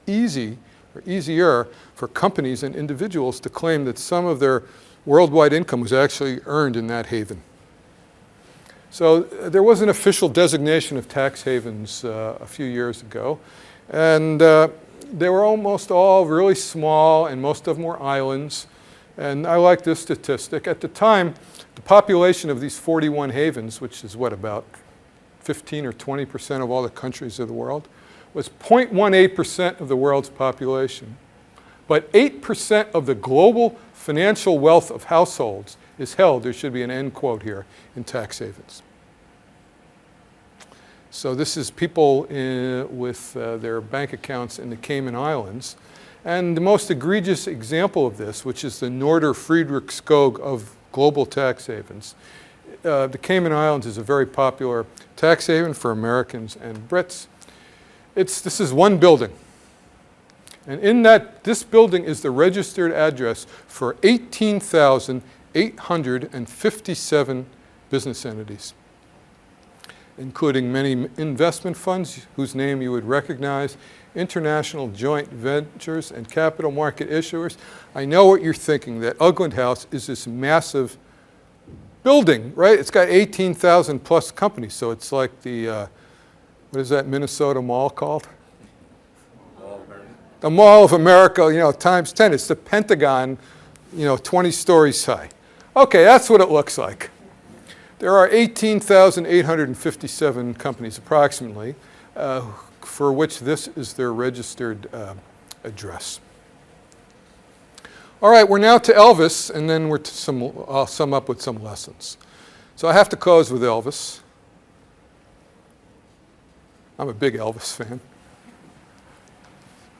easier for companies and individuals to claim that some of their worldwide income was actually earned in that haven. So there was an official designation of tax havens a few years ago, and they were almost all really small, and most of them were islands. And I like this statistic. At the time, the population of these 41 havens, which is what, about 15 or 20% of all the countries of the world, was 0.18% of the world's population. But 8% of the global financial wealth of households is held, there should be an end quote here, in tax havens. So this is people with their bank accounts in the Cayman Islands. And the most egregious example of this, which is the Norder Friedrich Skog of global tax havens. The Cayman Islands is a very popular tax haven for Americans and Brits. This is one building. And in this building is the registered address for 18,857 business entities, including many investment funds whose name you would recognize, international joint ventures, and capital market issuers. I know what you're thinking, that Ugland House is this massive building, right? It's got 18,000 plus companies, so it's like the, what is that Minnesota mall called? The Mall of America, times 10. It's the Pentagon, 20 stories high. Okay, that's what it looks like. There are 18,857 companies approximately for which this is their registered address. All right, we're now to Elvis, and then I'll sum up with some lessons. So I have to close with Elvis. I'm a big Elvis fan.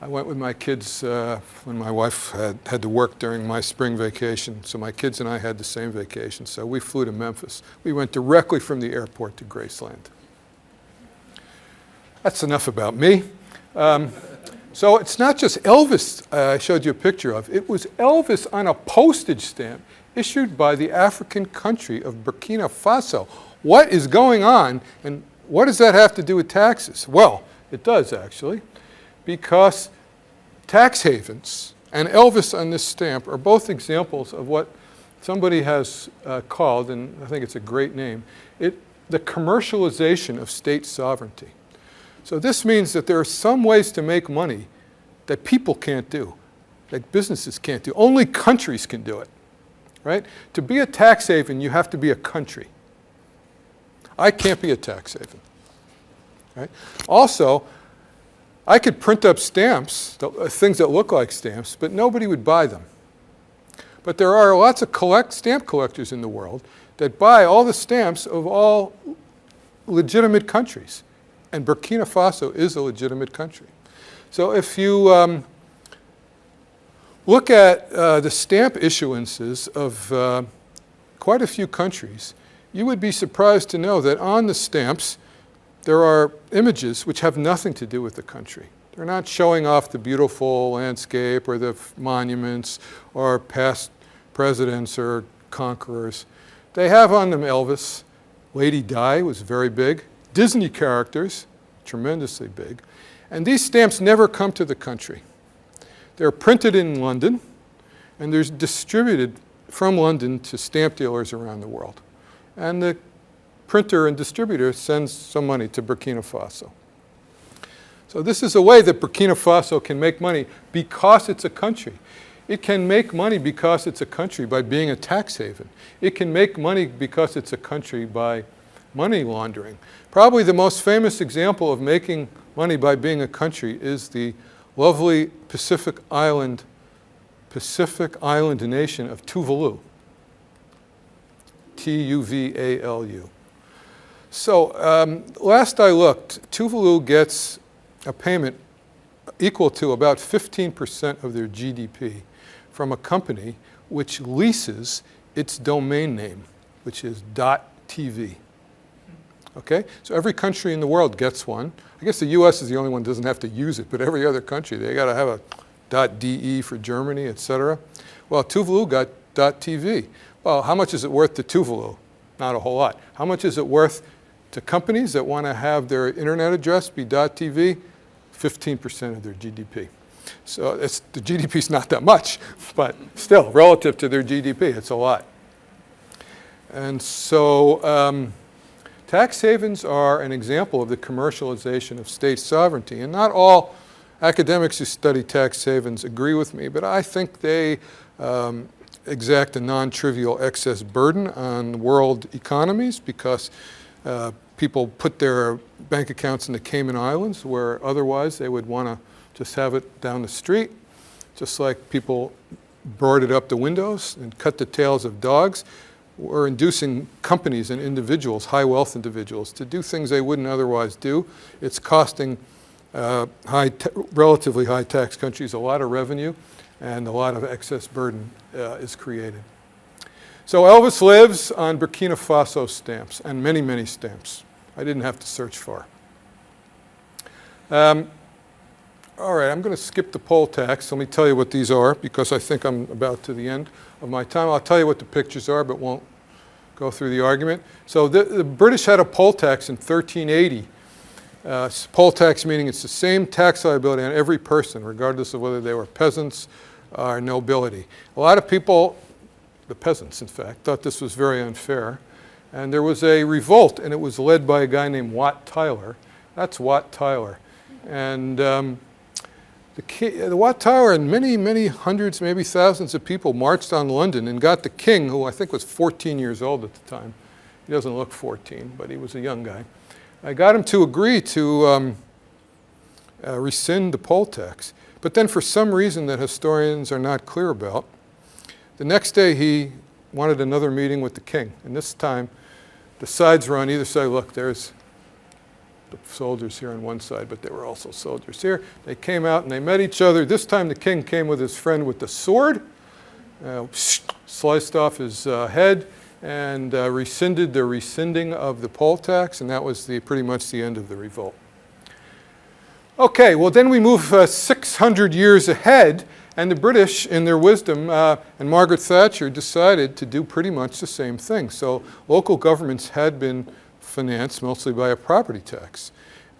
I went with my kids when my wife had to work during my spring vacation, so my kids and I had the same vacation. So we flew to Memphis. We went directly from the airport to Graceland. That's enough about me. So it's not just Elvis I showed you a picture of. It was Elvis on a postage stamp issued by the African country of Burkina Faso. What is going on, and what does that have to do with taxes? Well, it does actually, because tax havens and Elvis on this stamp are both examples of what somebody has called, and I think it's a great name, the commercialization of state sovereignty. So this means that there are some ways to make money that people can't do, that businesses can't do. Only countries can do it, right? To be a tax haven, you have to be a country. I can't be a tax haven, right? Also, I could print up stamps, things that look like stamps, but nobody would buy them. But there are lots of stamp collectors in the world that buy all the stamps of all legitimate countries. And Burkina Faso is a legitimate country. So if you look at the stamp issuances of quite a few countries, you would be surprised to know that on the stamps there are images which have nothing to do with the country. They're not showing off the beautiful landscape or the monuments or past presidents or conquerors. They have on them Elvis. Lady Di was very big. Disney characters, tremendously big. And these stamps never come to the country. They're printed in London, and they're distributed from London to stamp dealers around the world. And the printer and distributor sends some money to Burkina Faso. So this is a way that Burkina Faso can make money because it's a country. It can make money because it's a country by being a tax haven. It can make money because it's a country by money laundering. Probably the most famous example of making money by being a country is the lovely Pacific island nation of Tuvalu. Tuvalu. So last I looked, Tuvalu gets a payment equal to about 15% of their GDP from a company which leases its domain name, which is .tv. Okay? So every country in the world gets one. I guess the US is the only one that doesn't have to use it, but every other country, they got to have a .de for Germany, etc. Well, Tuvalu got .tv. Well, how much is it worth to Tuvalu? Not a whole lot. How much is it worth to companies that want to have their internet address be .tv? 15% of their GDP. So the GDP is not that much, but still, relative to their GDP, it's a lot. And so tax havens are an example of the commercialization of state sovereignty. And not all academics who study tax havens agree with me, but I think they exact a non-trivial excess burden on world economies because people put their bank accounts in the Cayman Islands where otherwise they would want to just have it down the street, just like people boarded up the windows and cut the tails of dogs. were inducing companies and individuals, high wealth individuals, to do things they wouldn't otherwise do. It's costing relatively high tax countries a lot of revenue, and a lot of excess burden is created. So Elvis lives on Burkina Faso stamps, and many, many stamps. I didn't have to search far. All right, I'm going to skip the poll tax. Let me tell you what these are, because I think I'm about to the end of my time. I'll tell you what the pictures are, but won't go through the argument. So the British had a poll tax in 1380. Poll tax meaning it's the same tax liability on every person, regardless of whether they were peasants or nobility. A lot of people, the peasants in fact, thought this was very unfair. And there was a revolt, and it was led by a guy named Wat Tyler. That's Wat Tyler. And the Wat Tyler and many, many hundreds, maybe thousands of people marched on London and got the king, who I think was 14 years old at the time. He doesn't look 14, but he was a young guy. I got him to agree to rescind the poll tax. But then for some reason that historians are not clear about, the next day he wanted another meeting with the king. And this time, the sides were on either side. Look, there's the soldiers here on one side, but there were also soldiers here. They came out and they met each other. This time the king came with his friend with the sword, sliced off his head, and rescinded the rescinding of the poll tax, and that was pretty much the end of the revolt. Okay, well then we move 600 years ahead, and the British, in their wisdom, and Margaret Thatcher decided to do pretty much the same thing. So local governments had been financed mostly by a property tax,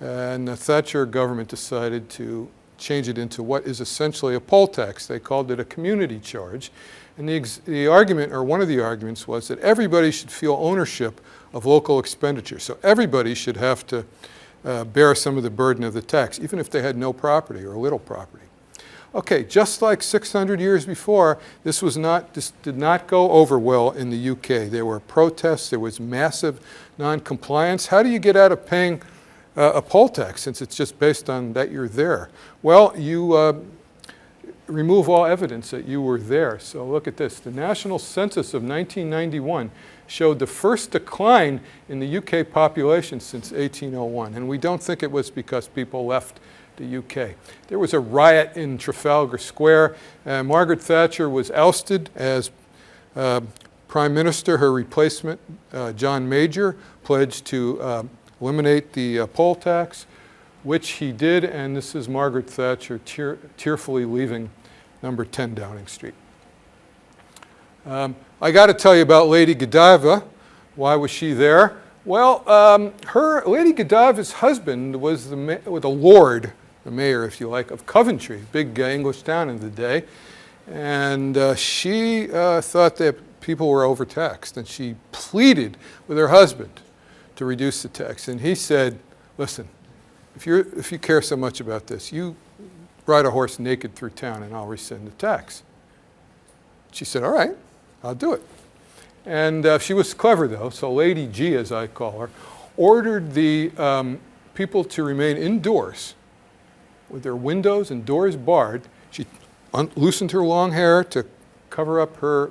and the Thatcher government decided to change it into what is essentially a poll tax. They called it a community charge. And the argument, or one of the arguments, was that everybody should feel ownership of local expenditure. So everybody should have to bear some of the burden of the tax, even if they had no property or little property. Okay, just like 600 years before, this did not go over well in the UK. There were protests, there was massive non-compliance. How do you get out of paying a poll tax, since it's just based on that you're there? Well, you remove all evidence that you were there. So look at this. The National Census of 1991 showed the first decline in the UK population since 1801. And we don't think it was because people left the UK. There was a riot in Trafalgar Square. Margaret Thatcher was ousted as Prime Minister. Her replacement, John Major, pledged to eliminate the poll tax, which he did. And this is Margaret Thatcher tearfully leaving number 10 Downing Street. I got to tell you about Lady Godiva. Why was she there? Well, Lady Godiva's husband was the lord, the mayor, if you like, of Coventry, big English town in the day. And she thought that people were overtaxed, and she pleaded with her husband to reduce the tax. And he said, listen, if you care so much about this, you ride a horse naked through town and I'll rescind the tax. She said, all right, I'll do it. And she was clever though, so Lady G, as I call her, ordered the people to remain indoors with their windows and doors barred. She loosened her long hair to cover up her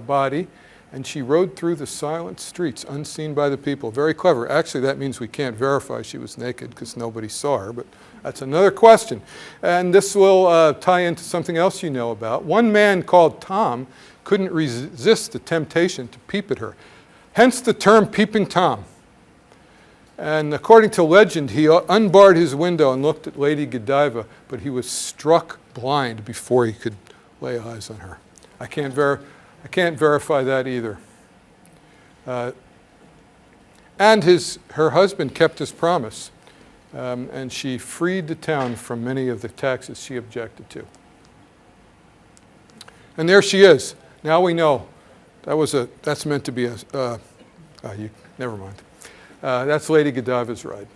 body, and she rode through the silent streets unseen by the people. Very clever. Actually, that means we can't verify she was naked because nobody saw her, but that's another question. And this will tie into something else you know about. One man called Tom couldn't resist the temptation to peep at her, hence the term Peeping Tom. And according to legend, he unbarred his window and looked at Lady Godiva, but he was struck blind before he could lay eyes on her. I can't verify that either. And her husband kept his promise, and she freed the town from many of the taxes she objected to. And there she is. Now we know that's meant to be never mind. That's Lady Godiva's ride.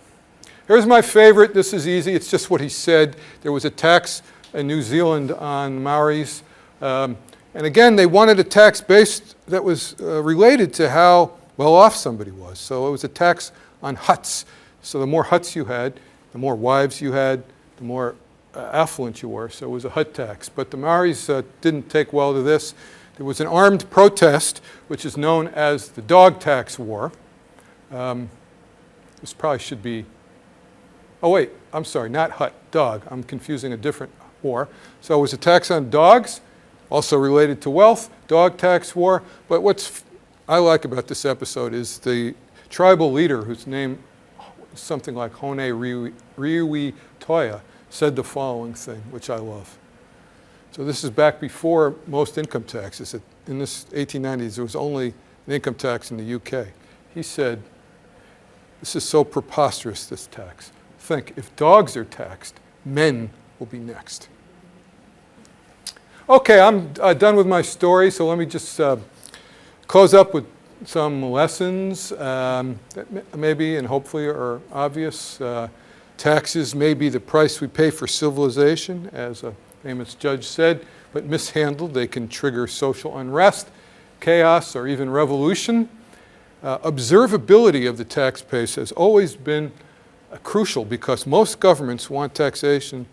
Here's my favorite. This is easy. It's just what he said. There was a tax in New Zealand on Maoris. And again, they wanted a tax that was related to how well off somebody was. So it was a tax on huts. So the more huts you had, the more wives you had, the more affluent you were. So it was a hut tax. But the Maoris didn't take well to this. There was an armed protest, which is known as the Dog Tax War. This probably should be, oh wait, I'm sorry, not hut, dog. I'm confusing a different war. So it was a tax on dogs, also related to wealth, dog tax war. But what's I like about this episode is the tribal leader, whose name is something like Hone Riwi Toya, said the following thing, which I love. So this is back before most income taxes. In this 1890s, there was only an income tax in the UK. He said, "This is so preposterous, this tax. Think, if dogs are taxed, men will be next." Okay, I'm done with my story, so let me just close up with some lessons that maybe and hopefully are obvious. Taxes may be the price we pay for civilization, as a famous judge said, but mishandled, they can trigger social unrest, chaos, or even revolution. Observability of the tax base has always been crucial because most governments want taxation.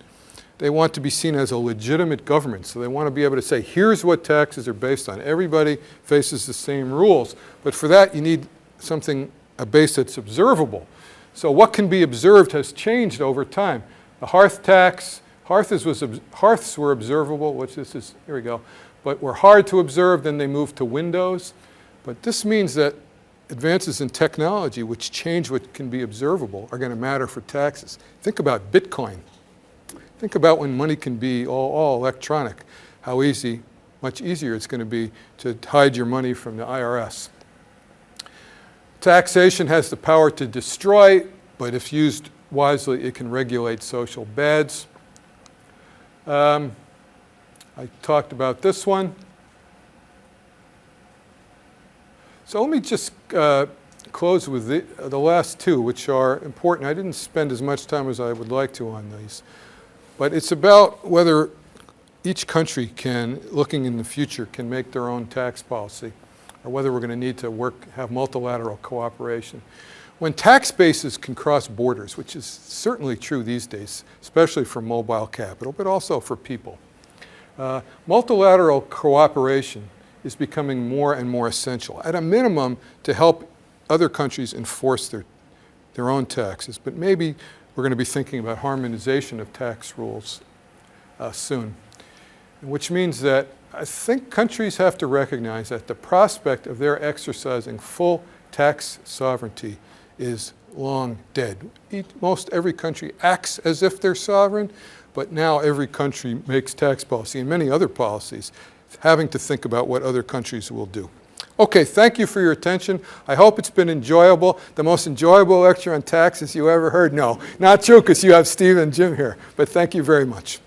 They want to be seen as a legitimate government, so they want to be able to say, here's what taxes are based on. Everybody faces the same rules, but for that you need a base that's observable. So what can be observed has changed over time. The hearth tax, hearths were observable, which this is, here we go, but were hard to observe, then they moved to windows. But this means that advances in technology, which change what can be observable, are going to matter for taxes. Think about Bitcoin. Think about when money can be all electronic, how easy, much easier it's going to be to hide your money from the IRS. Taxation has the power to destroy, but if used wisely, it can regulate social bads. I talked about this one. So let me just close with the last two, which are important. I didn't spend as much time as I would like to on these. But it's about whether each country can, looking in the future, can make their own tax policy, or whether we're going to need to have multilateral cooperation. When tax bases can cross borders, which is certainly true these days, especially for mobile capital, but also for people, multilateral cooperation is becoming more and more essential, at a minimum to help other countries enforce their own taxes. But maybe we're going to be thinking about harmonization of tax rules soon, which means that I think countries have to recognize that the prospect of their exercising full tax sovereignty is long dead. Most every country acts as if they're sovereign, but now every country makes tax policy and many other policies, having to think about what other countries will do. Okay, thank you for your attention. I hope it's been enjoyable. The most enjoyable lecture on taxes you ever heard? No, not true, because you have Steve and Jim here, but thank you very much.